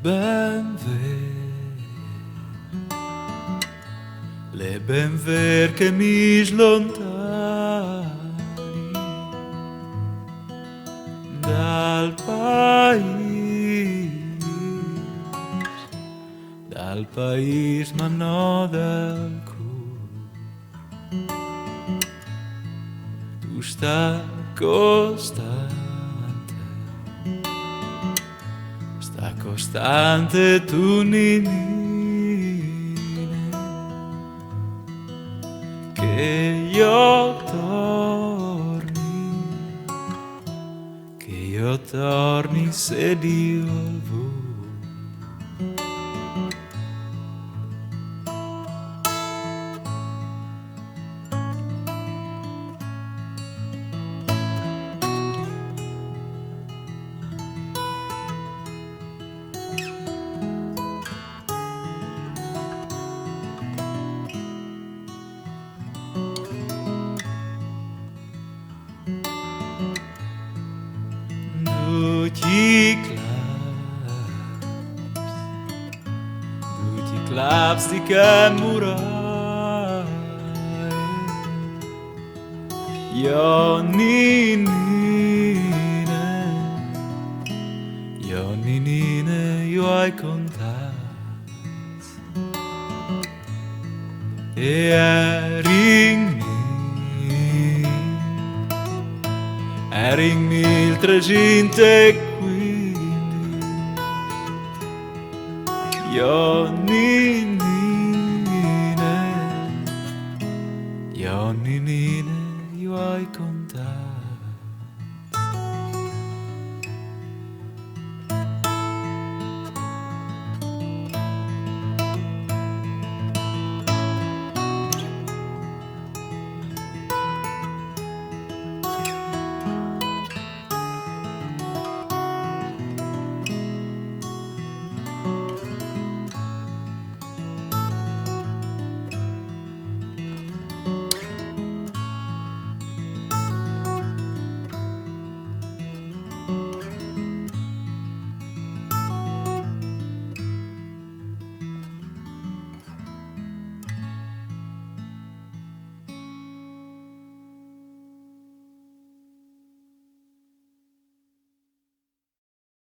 ben le ben ver che mi slontani dal paese ma no dal cuore. Tu sta costante tu ninine che io torni se Dio vuole. Du klappst die Kämmurai Ja ninine io hai contato E ering 1315 Io